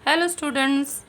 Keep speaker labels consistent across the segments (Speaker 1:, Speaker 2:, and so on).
Speaker 1: Hello students,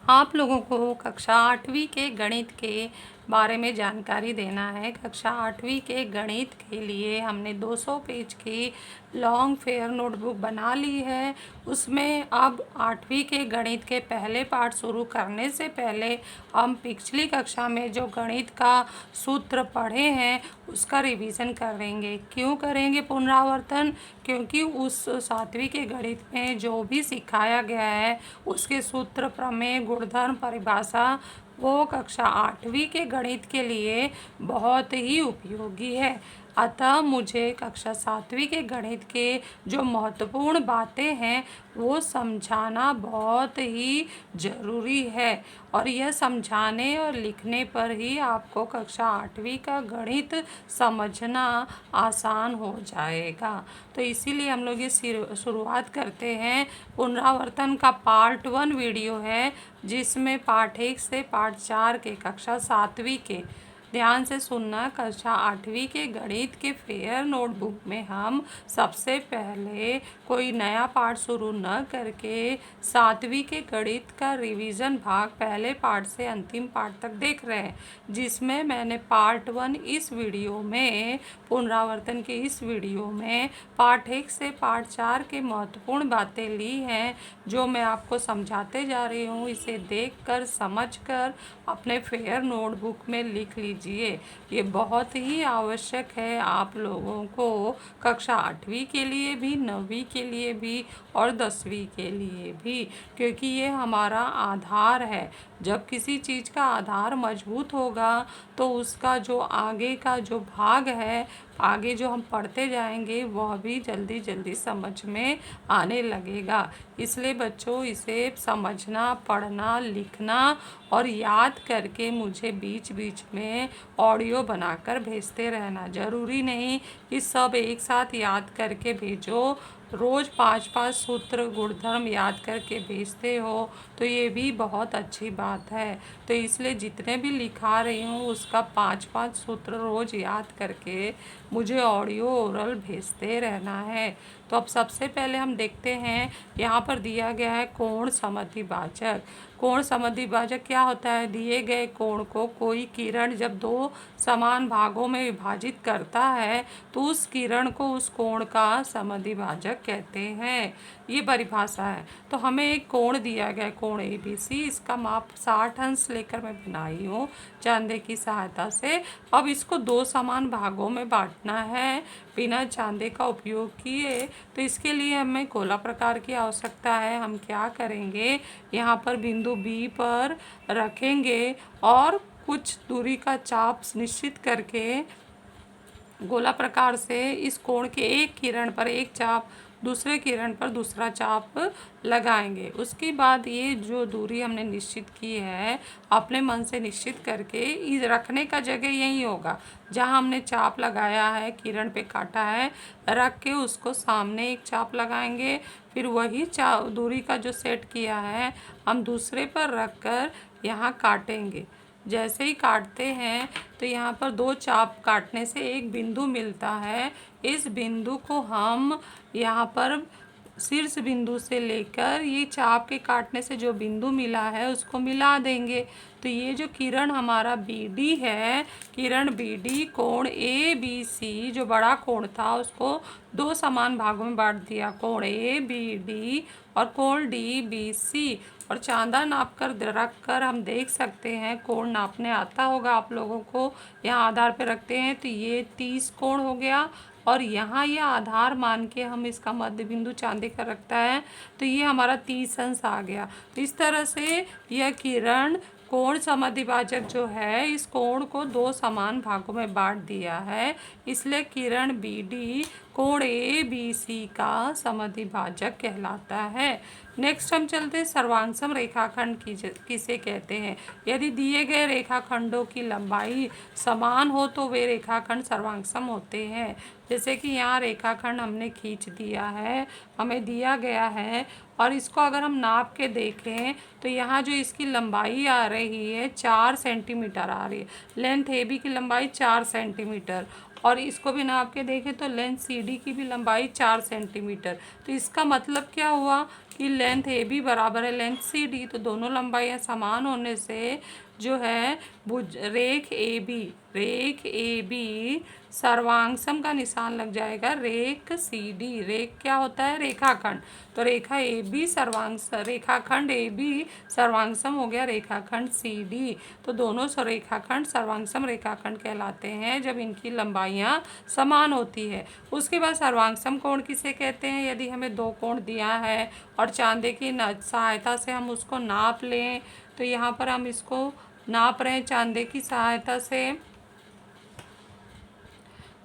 Speaker 1: आप लोगों को कक्षा 8वीं के गणित के बारे में जानकारी देना है। कक्षा 8वीं के गणित के लिए हमने 200 पेज की लॉन्ग फेयर नोटबुक बना ली है। उसमें अब 8वीं के गणित के पहले पार्ट शुरू करने से पहले हम पिछली कक्षा में जो गणित का सूत्र पढ़े हैं उसका रिवीजन करेंगे। क्यों करेंगे पुनरावर्तन? क्योंकि उस 7वीं के गणित में जो भी सिखाया गया है उसके सूत्र, प्रमेय, गुणधर्म, परिभाषा वो कक्षा 8वीं के गणित के लिए बहुत ही उपयोगी है। अतः मुझे कक्षा 7वीं के गणित के जो महत्वपूर्ण बातें हैं वो समझाना बहुत ही ज़रूरी है, और यह समझाने और लिखने पर ही आपको कक्षा 8वीं का गणित समझना आसान हो जाएगा। तो इसीलिए हम लोग ये शुरुआत करते हैं। पुनरावर्तन का पार्ट 1 वीडियो है, जिसमें पार्ट 1 से पार्ट 4 के कक्षा 7वीं के, ध्यान से सुनना, कक्षा 8वीं के गणित के फेयर नोटबुक में हम सबसे पहले कोई नया पार्ट शुरू न करके 7वीं के गणित का रिवीजन भाग पहले पार्ट से अंतिम पार्ट तक देख रहे हैं, जिसमें मैंने पार्ट 1 इस वीडियो में, पुनरावर्तन के इस वीडियो में पार्ट 1 से पार्ट 4 के महत्वपूर्ण बातें ली हैं, जो मैं आपको समझाते जा रही हूँ। इसे देखकर, समझकर अपने फेयर नोटबुक में लिख लीजिए। ये बहुत ही आवश्यक है आप लोगों को, कक्षा 8वीं के लिए भी, 9वीं के लिए भी और 10वीं के लिए भी, क्योंकि ये हमारा आधार है। जब किसी चीज़ का आधार मजबूत होगा तो उसका जो आगे का जो भाग है, आगे जो हम पढ़ते जाएंगे वह भी जल्दी जल्दी समझ में आने लगेगा। इसलिए बच्चों, इसे समझना, पढ़ना, लिखना और याद करके मुझे बीच बीच में ऑडियो बनाकर भेजते रहना। ज़रूरी नहीं कि सब एक साथ याद करके भेजो। रोज़ 5-5 सूत्र, गुणधर्म याद करके भेजते हो तो ये भी बहुत अच्छी बात है। तो इसलिए जितने भी लिखा रही हूँ उसका 5-5 सूत्र रोज़ याद करके मुझे ऑडियो ओरल भेजते रहना है। तो अब सबसे पहले हम देखते हैं, यहाँ पर दिया गया है कोण समद्विभाजक। कोण समद्विभाजक क्या होता है? दिए गए कोण को कोई किरण जब दो समान भागों में विभाजित करता है तो उस किरण को उस कोण का समद्विभाजक कहते हैं। ये परिभाषा है। तो हमें एक कोण दिया गया है, कोण ABC। इसका माप 60 अंश लेकर मैं बनाई हूँ चांदे की सहायता से। अब इसको दो समान भागों में बांटना है बिना चांदे का उपयोग किए। तो इसके लिए हमें गोला प्रकार की आवश्यकता है। हम क्या करेंगे, यहाँ पर बिंदु B पर रखेंगे और कुछ दूरी का चाप निश्चित करके गोला प्रकार से इस कोण के एक किरण पर एक चाप, दूसरे किरण पर दूसरा चाप लगाएंगे। उसके बाद ये जो दूरी हमने निश्चित की है, अपने मन से निश्चित करके, इस रखने का जगह यही होगा जहाँ हमने चाप लगाया है, किरण पे काटा है, रख के उसको सामने एक चाप लगाएंगे। फिर वही दूरी का जो सेट किया है हम दूसरे पर रख कर यहाँ काटेंगे। जैसे ही काटते हैं तो यहाँ पर दो चाप काटने से एक बिंदु मिलता है। इस बिंदु को हम यहाँ पर शीर्ष बिंदु से लेकर ये चाप के काटने से जो बिंदु मिला है उसको मिला देंगे। तो ये जो किरण हमारा BD है, किरण BD कोण ABC, जो बड़ा कोण था उसको दो समान भागों में बांट दिया, कोण ABD और कोण DBC। और चांदा नाप कर रख कर हम देख सकते हैं, कोण नापने आता होगा आप लोगों को। यहाँ आधार पे रखते हैं तो ये 30 कोण हो गया, और यहाँ ये आधार मान के हम इसका मध्य बिंदु चांदी का रखता है तो ये हमारा 30 अंश आ गया। तो इस तरह से यह किरण कोण समद्विभाजक जो है, इस कोण को दो समान भागों में बांट दिया है, इसलिए किरण BD कोण ABC का समद्विभाजक कहलाता है। नेक्स्ट हम चलते हैं, सर्वांगसम रेखाखंड किसे कहते हैं। यदि दिए गए रेखाखंडों की लंबाई समान हो तो वे रेखाखंड सर्वांगसम होते हैं। जैसे कि यहाँ रेखाखंड हमने खींच दिया है, हमें दिया गया है, और इसको अगर हम नाप के देखें तो यहाँ जो इसकी लंबाई आ रही है 4 सेंटीमीटर आ रही है। लेंथ AB की लंबाई 4 सेंटीमीटर, और इसको भी नाप के देखें तो लेंथ CD की भी लंबाई 4 सेंटीमीटर। तो इसका मतलब क्या हुआ कि लेंथ AB बराबर है लेंथ CD, तो दोनों लंबाइयाँ समान होने से जो है रेख ए बी सर्वांगसम का निशान लग जाएगा रेख CD। रेख क्या होता है? रेखाखंड। तो रेखाखंड AB सर्वांगसम हो गया रेखाखंड CD। तो दोनों रेखाखंड सर्वांगसम रेखाखंड कहलाते हैं जब इनकी लंबाइयाँ समान होती है। उसके बाद सर्वांगसम कोण किसे कहते हैं? यदि हमें दो कोण दिया है और चांदे की सहायता से हम उसको नाप लें, तो यहाँ पर हम इसको नाप रहे हैं चांदे की सहायता से,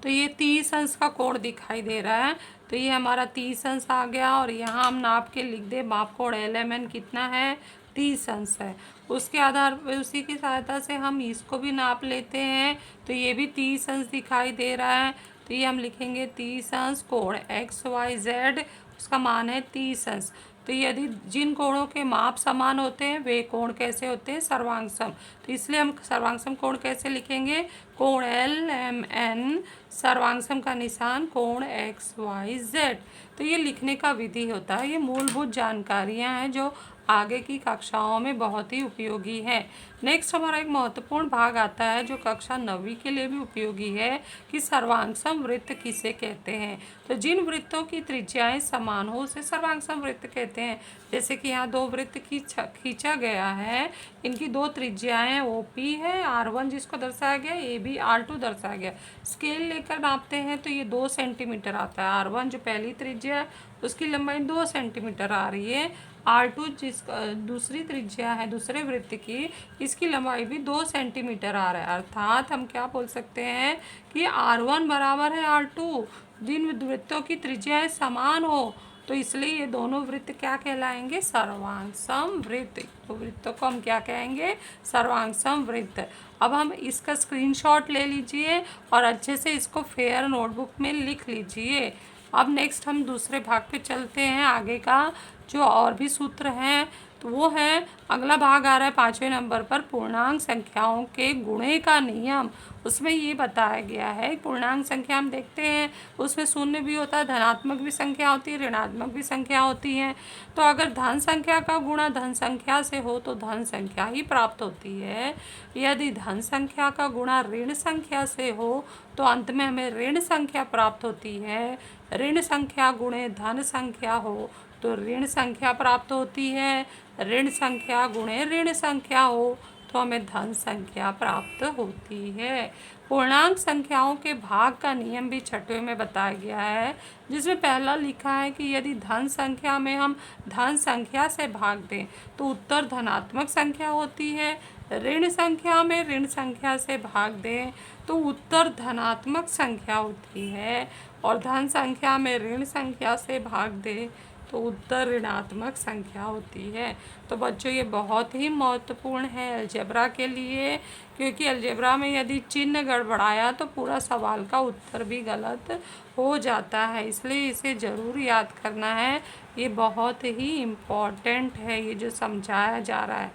Speaker 1: तो ये 30 अंश का कोण दिखाई दे रहा है। तो ये हमारा 30 अंश आ गया और यहाँ हम नाप के लिख दे माप कोण LMN कितना है? 30 अंश है। उसके आधार पर उसी की सहायता से हम इसको भी नाप लेते हैं, तो ये भी 30 अंश दिखाई दे रहा है। तो ये हम लिखेंगे 30 अंश कोण XYZ, उसका मान है 30 अंश। तो यदि जिन कोणों के माप समान होते हैं वे कोण कैसे होते हैं? सर्वांगसम। तो इसलिए हम सर्वांगसम कोण कैसे लिखेंगे? कोण LMN सर्वांगसम का निशान कोण XYZ। तो ये लिखने का विधि होता है। ये मूलभूत जानकारियां हैं जो आगे की कक्षाओं में बहुत ही उपयोगी है। नेक्स्ट हमारा एक महत्वपूर्ण भाग आता है जो कक्षा 9वीं के लिए भी उपयोगी है कि सर्वांगसम वृत्त किसे कहते हैं। तो जिन वृत्तों की त्रिज्याएं समान हो उसे सर्वांगसम वृत्त कहते हैं। जैसे कि यहाँ दो वृत्त खींचा गया है, इनकी दो त्रिज्याएं OP है, R1 जिसको दर्शाया गया, AB R2 दर्शाया गया। स्केल लेकर नापते हैं तो ये 2 सेंटीमीटर आता है। R1 जो पहली त्रिज्या है उसकी लंबाई 2 सेंटीमीटर आ रही है। R2 जिस दूसरी त्रिज्या है दूसरे वृत्त की, इसकी लंबाई भी 2 सेंटीमीटर आ रहा है। अर्थात हम क्या बोल सकते हैं कि R1 बराबर है R2। जिन वृत्तों की त्रिज्याएं समान हो तो इसलिए ये दोनों वृत्त क्या कहलाएंगे? सर्वांगसम वृत्त। तो वृत्तों को हम क्या कहेंगे? सर्वांगसम वृत्त। अब हम इसका स्क्रीनशॉट ले लीजिए और अच्छे से इसको फेयर नोटबुक में लिख लीजिए। अब नेक्स्ट हम दूसरे भाग पे चलते हैं। आगे का जो और भी सूत्र हैं तो वो है, अगला भाग आ रहा है 5वें नंबर पर, पूर्णांक संख्याओं के गुणे का नियम। उसमें ये बताया गया है पूर्णांक संख्या हम देखते हैं उसमें शून्य भी होता है, धनात्मक भी संख्या होती है, ऋणात्मक भी संख्या होती है। तो अगर धन संख्या का गुणा धन संख्या से हो तो धन संख्या ही प्राप्त होती है। यदि धन संख्या का गुणा ऋण संख्या से हो तो अंत में हमें ऋण संख्या प्राप्त होती है। ऋण संख्या गुणे धन संख्या हो तो ऋण संख्या प्राप्त होती है। ऋण संख्या गुणे ऋण संख्या हो तो हमें धन संख्या प्राप्त होती है। पूर्णांक संख्याओं के भाग का नियम भी 6वें में बताया गया है, जिसमें पहला लिखा है कि यदि धन संख्या में हम धन संख्या से भाग दें तो उत्तर धनात्मक संख्या होती है। ऋण संख्या में ऋण संख्या से भाग दें तो उत्तर धनात्मक संख्या होती है। और धन संख्या में ऋण संख्या से भाग दें तो उत्तर ऋणात्मक संख्या होती है। तो बच्चों ये बहुत ही महत्वपूर्ण है अलजेब्रा के लिए, क्योंकि अलजेब्रा में यदि चिन्ह गड़बड़ाया तो पूरा सवाल का उत्तर भी गलत हो जाता है, इसलिए इसे ज़रूर याद करना है। ये बहुत ही इम्पॉर्टेंट है ये जो समझाया जा रहा है।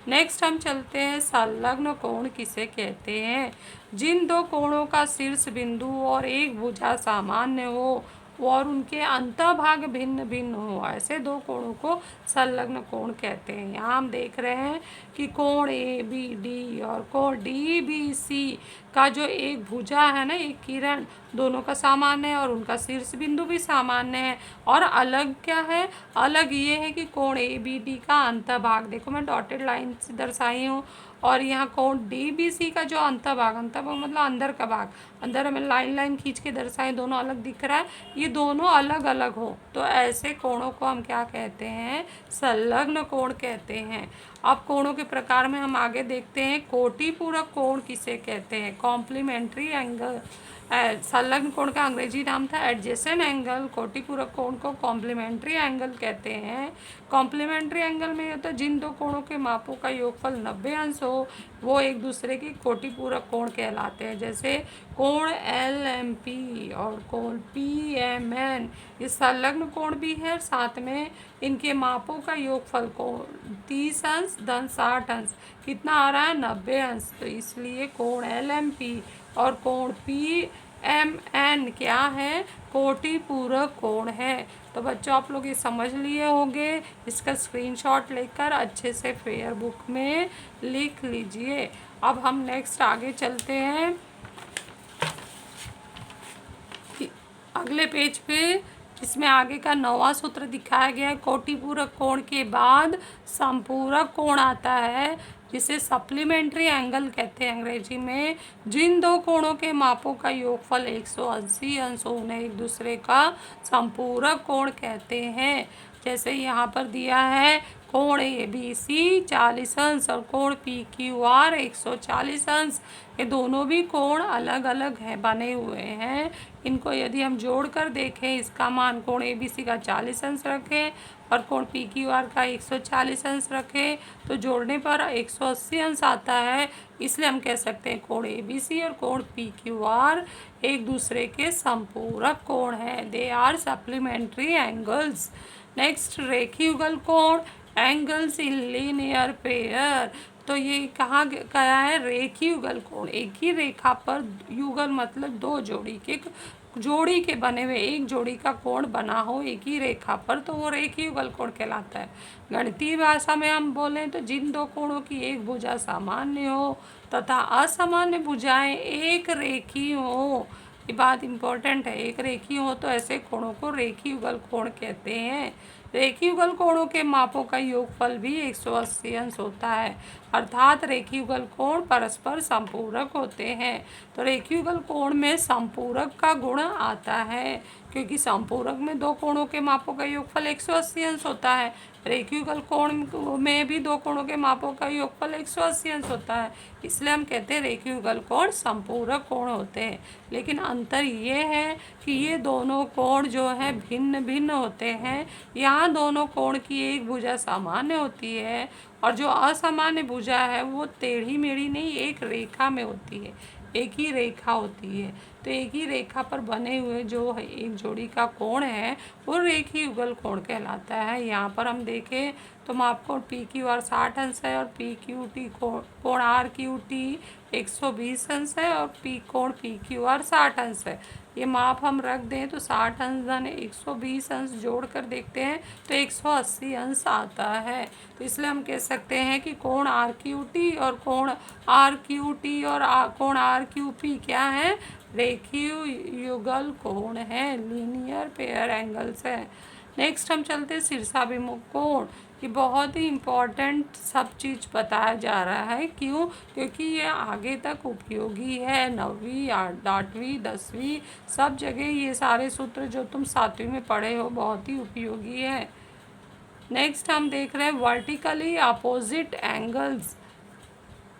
Speaker 1: नेक्स्ट हम चलते हैं, संलग्न कोण किसे कहते हैं? जिन दो कोणों का शीर्ष बिंदु और एक भुजा सामान्य हो और उनके अंतःभाग भिन्न भिन्न हो, ऐसे दो कोणों को संलग्न कोण कहते हैं। यहाँ हम देख रहे हैं कि कोण ABD और कोण DBC का जो एक भुजा है ना, एक किरण, दोनों का सामान्य है और उनका शीर्ष बिंदु भी सामान्य है। और अलग क्या है? अलग ये है कि कोण ABD का अंतःभाग, देखो मैं डॉटेड लाइन से दर्शाई हूँ, और यहाँ कोण DBC का जो अंतःभाग मतलब अंदर का भाग, अंदर हमें लाइन लाइन खींच के दर्शाए, दोनों अलग दिख रहा है, ये दोनों अलग अलग हो तो ऐसे कोणों को हम क्या कहते हैं? संलग्न कोण कहते हैं। अब कोणों के प्रकार में हम आगे देखते हैं। कोटिपूरक कोण किसे कहते हैं? Complementary angle. संलग्न कोण का अंग्रेजी नाम था एडजेसेंट एंगल। कोटिपूरक कोण को कॉम्प्लीमेंट्री एंगल कहते हैं। कॉम्प्लीमेंट्री एंगल में होता है जिन दो कोणों के मापों का योगफल 90 अंश हो वो एक दूसरे के कोटिपूरक कोण कहलाते हैं। जैसे कोण LMP और कोण PMN, ये संलग्न कोण भी है, साथ में इनके मापों का योगफल को 30 अंश धन 60 अंश कितना आ रहा है? 90 अंश। तो इसलिए कोण LMP और कोण MN क्या है? कोटि पूरक कोण है। तो बच्चों आप लोग ये समझ लिए होंगे, इसका स्क्रीनशॉट लेकर अच्छे से फेयर बुक में लिख लीजिए। अब हम नेक्स्ट आगे चलते हैं अगले पेज पे। इसमें आगे का 9वां सूत्र दिखाया गया है। कोटिपूरक कोण के बाद संपूरक कोण आता है, जिसे सप्लीमेंट्री एंगल कहते हैं अंग्रेजी में। जिन दो कोणों के मापों का योगफल 180 अंश हो उन्हें एक दूसरे का संपूरक कोण कहते हैं। जैसे यहाँ पर दिया है कोण ABC 40 अंश और कोण PQR 140 अंश। ये दोनों भी कोण अलग अलग है बने हुए हैं। इनको यदि हम जोड़कर देखें, इसका मान कोण ABC का 40 अंश रखें और कोण PQR का 140 अंश रखें, तो जोड़ने पर 180 अंश आता है। इसलिए हम कह सकते हैं कोण ABC और कोण PQR एक दूसरे के संपूरक कोण हैं। They are supplementary angles. Next रेखीय युगल कोण, एंगल्स इन लीनियर पेयर। तो ये कहाँ गया है? रेखीय युगल कोण। एक ही रेखा पर, युगल मतलब दो जोड़ी के बने हुए एक जोड़ी का कोण बना हो एक ही रेखा पर, तो वो रेखीय युगल कोण कहलाता है। गणितीय भाषा में हम बोलें तो जिन दो कोणों की एक भुजा सामान्य हो तथा असामान्य भुजाएं एक रेखीय हो। ये बात इम्पोर्टेंट है, एक रेखीय हो तो ऐसे कोणों को रेखीय युगल कोण कहते हैं। रेखीय युगल कोणों के मापों का योगफल भी 180 अंश होता है, अर्थात रेखीय युगल कोण परस्पर संपूरक होते हैं। तो रेखीय युगल कोण में संपूरक का गुण आता है, क्योंकि संपूरक में दो कोणों के मापों का योगफल 180 अंश होता है। रेखीय युगल कोण में भी दो कोणों के मापों का योगफल 180 अंश होता है, इसलिए हम कहते हैं रेखीय युगल कोण संपूरक कोण होते हैं। लेकिन अंतर ये है कि ये दोनों कोण जो है भिन्न भिन्न होते हैं। यहाँ दोनों कोण की एक भुजा सामान्य होती है और जो असामान्य भुजा है वो टेढ़ी मेढ़ी नहीं, एक रेखा में होती है, एक ही रेखा होती है। तो एक ही रेखा पर बने हुए जो है एक जोड़ी का कोण है वो रेखीय युगल कोण कहलाता है। यहाँ पर हम देखें तो माप कोण PQR 60 अंश है और PQT कोण RQT 120 अंश है और कोण PQR 60 अंश है। ये माप हम रख दें तो 60 अंश धन 120 अंश जोड़ कर देखते हैं तो 180 अंश आता है। तो इसलिए हम कह सकते हैं कि कोण RQT और कोण RQT और कोण RQP क्या है? रेखीय युगल कोण है, लीनियर पेयर एंगल्स है। नेक्स्ट हम चलते हैं शीर्षाभिमुख कोण। ये बहुत ही इम्पॉर्टेंट सब चीज़ बताया जा रहा है। क्यों? क्योंकि ये आगे तक उपयोगी है। 9वीं 8वीं 10वीं सब जगह ये सारे सूत्र जो तुम 7वीं में पढ़े हो बहुत ही उपयोगी है। नेक्स्ट हम देख रहे हैं वर्टिकली अपोजिट एंगल्स।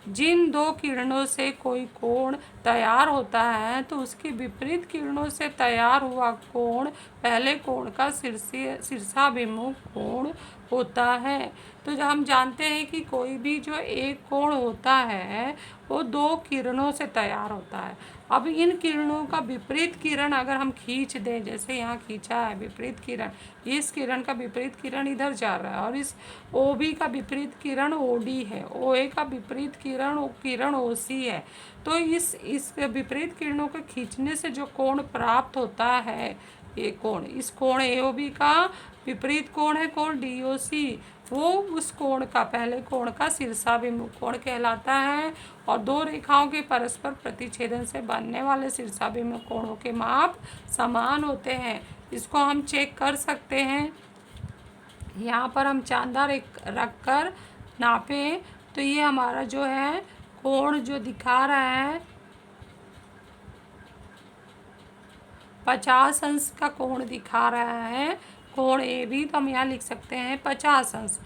Speaker 1: जिन दो किरणों से कोई कोण तैयार होता है तो उसके विपरीत किरणों से तैयार हुआ कोण पहले कोण का शीर्षाभिमुख कोण होता है। तो जब हम जानते हैं कि कोई भी जो एक कोण होता है वो दो किरणों से तैयार होता है। अब इन किरणों का विपरीत किरण अगर हम खींच दें, जैसे यहाँ खींचा है विपरीत किरण, इस किरण का विपरीत किरण इधर जा रहा है और इस OB का विपरीत किरण OD है, OA का विपरीत किरण OC है। तो इस विपरीत किरणों को खींचने से जो कोण प्राप्त होता है, ये कोण, इस कोण AOB का विपरीत कोण है कोण DOC, वो उस कोण का पहले कोण का शीर्षाभिमुख कोण कहलाता है। और दो रेखाओं के परस्पर प्रतिच्छेदन से बनने वाले शीर्षाभिमुख कोणों के माप समान होते हैं। इसको हम चेक कर सकते हैं। यहाँ पर हम चांदा रख कर नापें तो ये हमारा जो है कोण जो दिखा रहा है 50 अंश का कोण दिखा रहा है कोण AB, तो हम यहाँ लिख सकते हैं 50 अंश।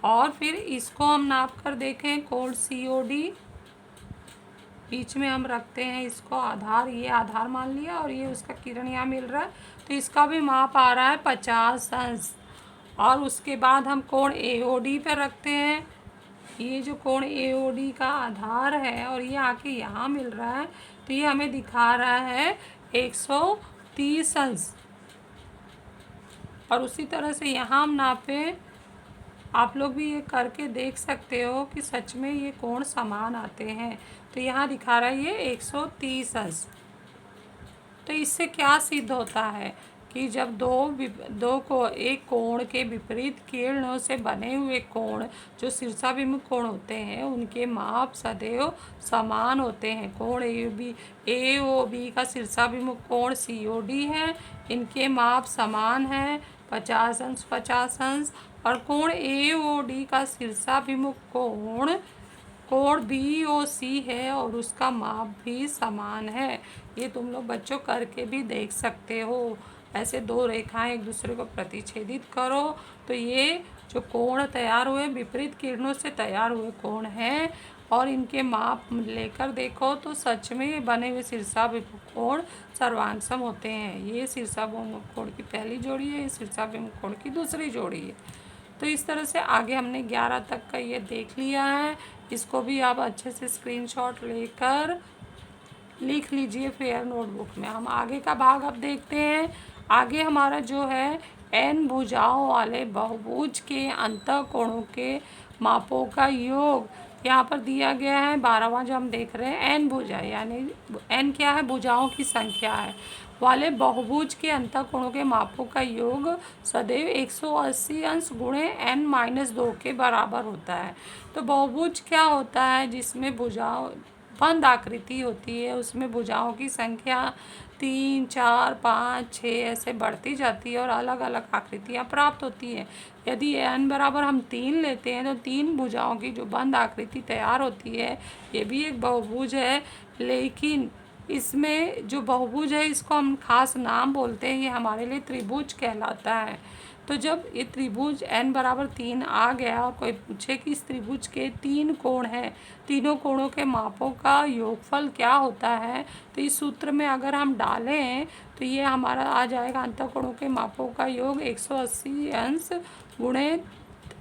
Speaker 1: और फिर इसको हम नाप कर देखें कोण COD, बीच में हम रखते हैं इसको आधार, ये आधार मान लिया और ये उसका किरण यहाँ मिल रहा है, तो इसका भी माप आ रहा है 50 अंश। और उसके बाद हम कोण AOD पर रखते हैं, ये जो कोण AOD का आधार है और ये आके यहाँ मिल रहा है, तो ये हमें दिखा रहा है 130 अंश। और उसी तरह से यहाँ हम नापें, आप लोग भी ये करके देख सकते हो कि सच में ये कोण समान आते हैं। तो यहाँ दिखा रहा है ये 130 अंश। तो इससे क्या सिद्ध होता है कि जब एक कोण के विपरीत किरणों से बने हुए कोण जो शीर्षाभिमुख कोण होते हैं उनके माप सदैव समान होते हैं। कोण ए ओ बी का शीर्षाभिमुख कोण COD है, इनके माप समान हैं 50 अंश और कोण AOD का शीर्षाभिमुख कोण BOC है और उसका माप भी समान है। ये तुम लोग बच्चों करके भी देख सकते हो। ऐसे दो रेखाएं एक दूसरे को प्रतिच्छेदित करो तो ये जो कोण तैयार हुए विपरीत किरणों से तैयार हुए कोण हैं और इनके माप लेकर देखो तो सच में बने हुए शीर्षाभिमुख कोण सर्वांगसम होते हैं। ये शीर्षाभिमुख कोण की पहली जोड़ी है, ये शीर्षाभिमुख कोण की दूसरी जोड़ी है। तो इस तरह से आगे हमने 11 तक का ये देख लिया है। इसको भी आप अच्छे से स्क्रीनशॉट लेकर लिख लीजिए फेयर नोटबुक में। हम आगे का भाग अब देखते हैं। आगे हमारा जो है n भुजाओं वाले बहुभुज के अंतःकोणों के मापों का योग यहाँ पर दिया गया है। 12वां जो हम देख रहे हैं n भुजा यानी n क्या है, भुजाओं की संख्या है, वाले बहुभुज के अंतःकोणों के मापों का योग सदैव 180 अंश गुणे n-2 के बराबर होता है। तो बहुभुज क्या होता है, जिसमें भुजाओं बंद आकृति होती है, उसमें भुजाओं की संख्या 3, 4, 5, 6 ऐसे बढ़ती जाती है और अलग अलग आकृतियाँ प्राप्त होती हैं। यदि n बराबर हम 3 लेते हैं तो 3 भुजाओं की जो बंद आकृति तैयार होती है ये भी एक बहुभुज है। लेकिन इसमें जो बहुभुज है इसको हम खास नाम बोलते हैं, ये हमारे लिए त्रिभुज कहलाता है। तो जब ये त्रिभुज n बराबर 3 आ गया और कोई पूछे कि इस त्रिभुज के 3 कोण हैं, तीनों कोणों के मापों का योगफल क्या होता है, तो इस सूत्र में अगर हम डालें तो ये हमारा आ जाएगा अंतःकोणों के मापों का योग 180 अंश गुणे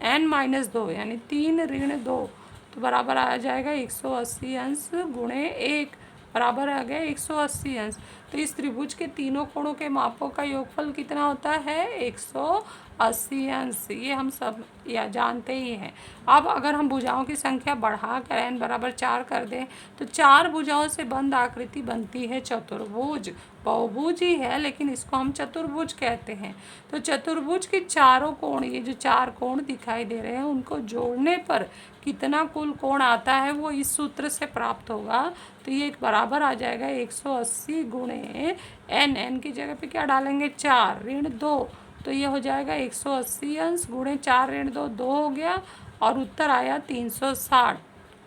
Speaker 1: n-2 यानी 3 ऋण 2 तो बराबर आ जाएगा 180 अंश गुणे 1 बराबर आ गया 180 अंश। तो इस त्रिभुज के तीनों कोणों के मापों का योगफल कितना होता है 180 अंश। ये हम सब या जानते ही हैं। अब अगर हम भुजाओं की संख्या बढ़ाकर n बराबर 4 कर दें तो 4 भुजाओं से बंद आकृति बनती है चतुर्भुज। बहुभुज ही है लेकिन इसको हम चतुर्भुज कहते हैं। तो चतुर्भुज के चारों कोण, ये जो 4 कोण दिखाई दे रहे हैं, उनको जोड़ने पर कितना कुल कोण आता है वो इस सूत्र से प्राप्त होगा। तो ये एक बराबर आ जाएगा 180 गुणे n की जगह पे क्या डालेंगे 4 ऋण 2 तो ये हो जाएगा 180 अंश गुणे 4 ऋण 2 2 हो गया और उत्तर आया 360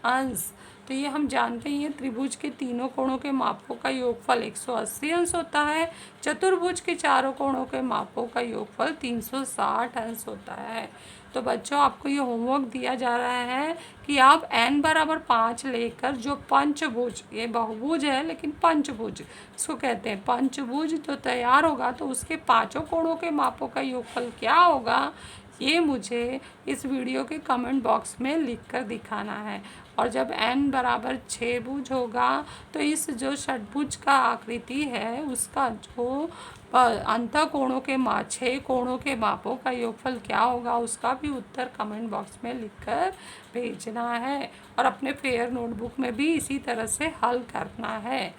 Speaker 1: अंश। तो ये हम जानते ही हैं त्रिभुज के तीनों कोणों के मापों का योगफल 180 अंश होता है, चतुर्भुज के चारों कोणों के मापों का योगफल 360 अंश होता है। तो बच्चों आपको ये होमवर्क दिया जा रहा है कि आप n बराबर 5 लेकर जो पंचभुज, ये बहुभुज है लेकिन पंचभुज इसको कहते हैं, पंचभुज तो तैयार होगा तो उसके पांचों कोणों के मापों का योगफल क्या होगा ये मुझे इस वीडियो के कमेंट बॉक्स में लिखकर दिखाना है। और जब n बराबर 6 भुज होगा तो इस जो षटभुज का आकृति है उसका जो अंतःकोणों के 6 कोणों के मापों का योगफल क्या होगा उसका भी उत्तर कमेंट बॉक्स में लिखकर भेजना है और अपने फेयर नोटबुक में भी इसी तरह से हल करना है।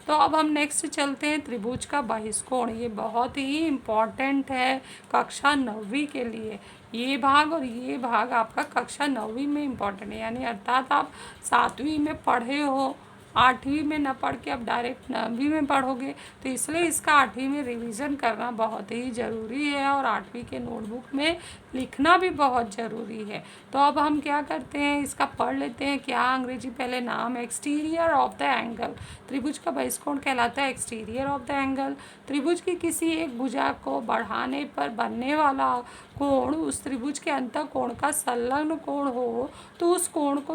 Speaker 1: तो अब हम नेक्स्ट चलते हैं त्रिभुज का बहिष्कोण। ये बहुत ही इम्पॉर्टेंट है कक्षा 9वीं के लिए। ये भाग और ये भाग आपका कक्षा 9वीं में इम्पॉर्टेंट है, यानी अर्थात आप 7वीं में पढ़े हो, 8वीं में न पढ़ के अब डायरेक्ट 9वीं में पढ़ोगे, तो इसलिए इसका 8वीं में रिवीजन करना बहुत ही ज़रूरी है और 8वीं के नोटबुक में लिखना भी बहुत ज़रूरी है। तो अब हम क्या करते हैं, इसका पढ़ लेते हैं। क्या अंग्रेजी पहले नाम है, एक्सटीरियर ऑफ द एंगल। त्रिभुज का बहिष्कोण कहलाता है एक्सटीरियर ऑफ द एंगल। त्रिभुज की किसी एक भुजा को बढ़ाने पर बनने वाला कोण उस त्रिभुज के अंतःकोण का संलग्न कोण हो तो उस कोण को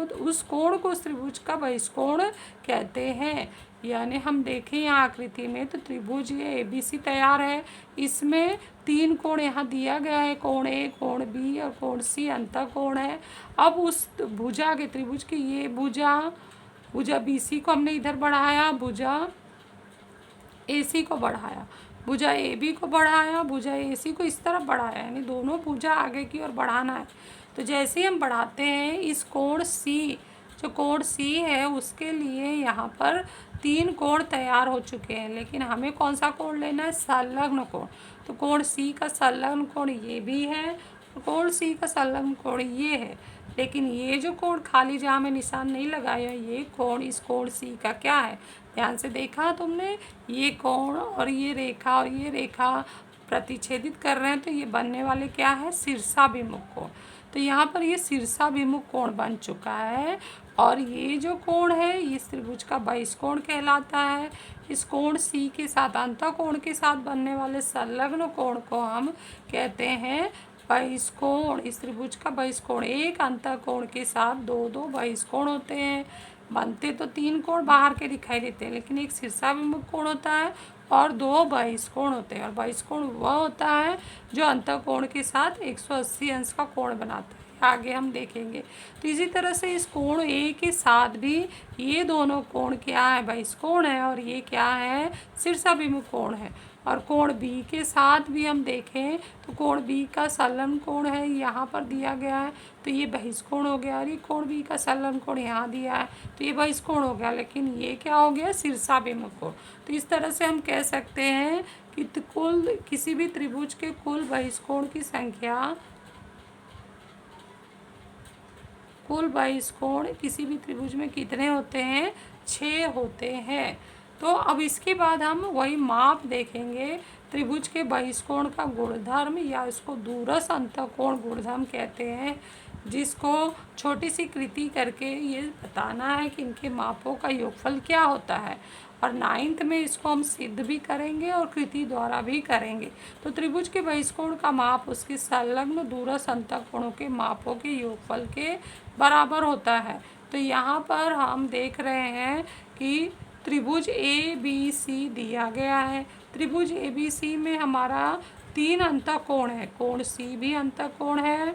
Speaker 1: उस त्रिभुज का बहिष्कोण कहते हैं। यानी हम देखें यहाँ आकृति में तो त्रिभुज ये ABC तैयार है, इसमें 3 कोण यहाँ दिया गया है, कोण A, कोण B और कोण C अंतःकोण है। अब उस भुजा के त्रिभुज की ये भुजा BC को हमने इधर बढ़ाया, भुजा AC को बढ़ाया, भुजा AB को बढ़ाया, भुजा AC को इस तरफ बढ़ाया, यानी दोनों भुजा आगे की ओर बढ़ाना है। तो जैसे ही हम बढ़ाते हैं इस कोण C, जो कोण C है उसके लिए यहाँ पर 3 कोण तैयार हो चुके हैं, लेकिन हमें कौन सा कोण लेना है? संलग्न कोण। तो कोण सी का संलग्न कोण ये भी है, कोण सी का संलग्न कोण ये है, लेकिन ये जो कोण खाली जहाँ में निशान नहीं लगाया, ये कोण इस कोण सी का क्या है? ध्यान से देखा तुमने? ये कोण और ये रेखा प्रतिच्छेदित कर रहे हैं, तो ये बनने वाले क्या है? शीर्षाभिमुख कोण। तो यहाँ पर ये शीर्षाभिमुख कोण बन चुका है, और ये जो कोण है ये त्रिभुज का बहिष्कोण कहलाता है। इस कोण सी के साथ, अंतःकोण के साथ बनने वाले संलग्न कोण को हम कहते हैं बहिष्कोण। इस त्रिभुज का बहिष्कोण, एक अंतःकोण के साथ दो दो बहिष्कोण होते हैं। बनते तो 3 कोण बाहर के दिखाई देते हैं, लेकिन एक शीर्षाभिमुख कोण होता है और 2 बहिष्कोण होते हैं। और बहिष्कोण वह होता है जो अंतःकोण के साथ 180 अंश का कोण बनाता है। आगे हम देखेंगे। तो इसी तरह से इस कोण ए के साथ भी ये दोनों कोण क्या है? बहिष्कोण है, और ये क्या है? शीर्षाभिमुख कोण है। और कोण बी के साथ भी हम देखें तो कोण बी का संलग्न कोण है, यहाँ पर दिया गया है, तो ये बहिष्कोण हो गया। और ये कोण बी का संलग्न कोण यहाँ दिया है, तो ये बहिष्कोण हो गया, लेकिन ये क्या हो गया? शीर्षाभिमुख कोण। तो इस तरह से हम कह सकते हैं कि कुल किसी भी त्रिभुज के कुल बहिष्कोण की संख्या, कुल बहिष्कोण किसी भी त्रिभुज में कितने होते हैं? 6 होते हैं। तो अब इसके बाद हम वही माप देखेंगे। त्रिभुज के बहिष्कोण का गुणधर्म, या इसको दूरस्थ अंतःकोण गुणधर्म कहते हैं, जिसको छोटी सी कृति करके ये बताना है कि इनके मापों का योगफल क्या होता है। और 9th में इसको हम सिद्ध भी करेंगे और कृति द्वारा भी करेंगे। तो त्रिभुज के बहिष्कोण का माप उसके संलग्न दूरस्थ अंतःकोणों के मापों के योगफल के बराबर होता है। तो यहाँ पर हम देख रहे हैं कि त्रिभुज ए बी सी दिया गया है। त्रिभुज ए बी सी में हमारा 3 अंतःकोण है, कोण सी भी अंतःकोण है,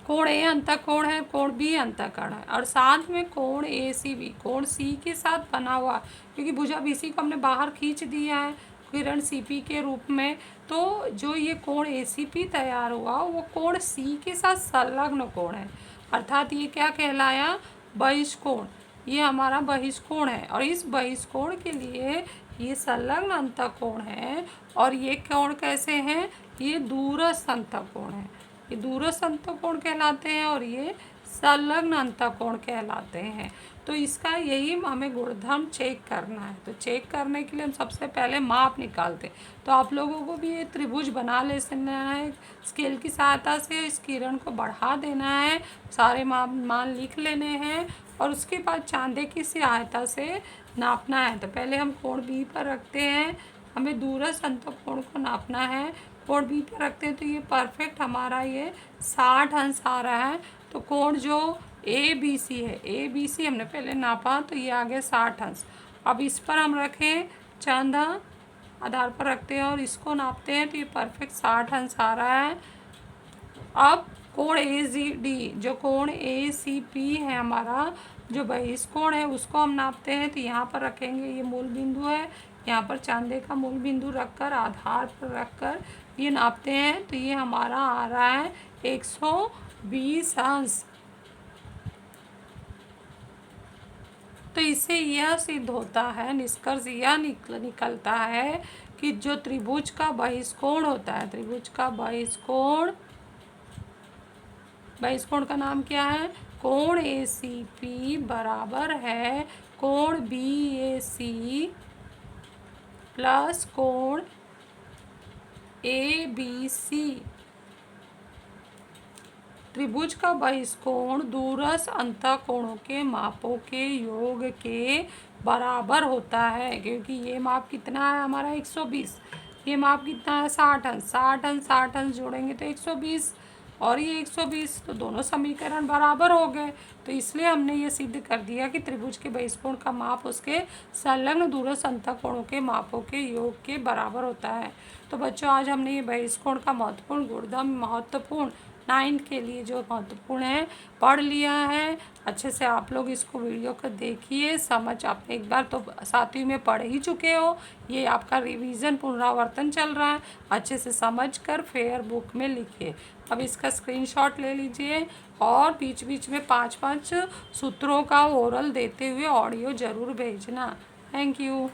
Speaker 1: कोण ए अंतःकोण है, कोण बी अंतःकोण है, और साथ में कोण ए सी भी कोण सी के साथ बना हुआ, क्योंकि भुजा बी सी को हमने बाहर खींच दिया है किरण सी पी के रूप में। तो जो ये कोण ए सी पी तैयार हुआ वो कोण सी के साथ संलग्न कोण है, अर्थात ये क्या कहलाया? बहिष्कोण। ये हमारा बहिष्कोण है, और इस बहिष्कोण के लिए ये संलग्न अंतःकोण है। और ये कोण कैसे हैं? ये दूरस्थ अंतःकोण है, ये दूरस्थ अंतःकोण कहलाते हैं, और ये संलग्न अंतःकोण कहलाते हैं। तो इसका यही हमें गुणधर्म चेक करना है। तो चेक करने के लिए हम सबसे पहले माप निकालते हैं। तो आप लोगों को भी ये त्रिभुज बना लेना है, स्केल की सहायता से इस किरण को बढ़ा देना है, सारे मान लिख लेने हैं, और उसके बाद चांदे की सहायता से नापना है। तो पहले हम कोण बी पर रखते हैं, हमें दूरस्थ अंतःकोण को नापना है। कोण बी पर रखते हैं तो ये परफेक्ट हमारा ये 60 अंश आ रहा है। तो कोण जो ए बी सी है, ए बी सी हमने पहले नापा, तो ये आ गया 60 अंश। अब इस पर हम रखें, चांदा आधार पर रखते हैं और इसको नापते हैं, तो ये परफेक्ट 60 अंश आ रहा है। अब कोण ए सी डी, जो कोण ए सी पी है हमारा, जो बहिष्कोण है, उसको हम नापते हैं। तो यहाँ पर रखेंगे, ये मूल बिंदु है, यहाँ पर चांदे का मूल बिंदु रखकर आधार पर रखकर ये नापते हैं। तो ये हमारा आ रहा है 120 अंश। तो इससे यह सिद्ध होता है, निष्कर्ष यह निकलता है कि जो त्रिभुज का बहिष्कोण होता है, त्रिभुज का बहिष्कोण का नाम क्या है? कोण ए सी पी बराबर है कोण बी ए सी प्लस कोण ए बी सी। त्रिभुज का बहिष्कोण दूरस्थ अंतःकोणों के मापों के योग के बराबर होता है, क्योंकि ये माप कितना है हमारा? 120। ये माप कितना है? 60 अंश। 60 अंश जोड़ेंगे तो 120, और ये 120, तो दोनों समीकरण बराबर हो गए। तो इसलिए हमने ये सिद्ध कर दिया कि त्रिभुज के बहिष्कोण का माप उसके संलग्न दूरस्थ अंतःकोणों के मापों के योग के बराबर होता है। तो बच्चों, आज हमने ये बहिष्कोण का महत्वपूर्ण नाइन्थ के लिए जो महत्वपूर्ण है पढ़ लिया है। अच्छे से आप लोग इसको वीडियो को देखिए, समझ आप एक बार तो 7वीं में पढ़ ही चुके हो, ये आपका रिवीजन पुनरावर्तन चल रहा है। अच्छे से समझ कर फेयर बुक में लिखिए। अब इसका स्क्रीनशॉट ले लीजिए और बीच बीच में 5-5 सूत्रों का ओरल देते हुए ऑडियो ज़रूर भेजना। Thank you.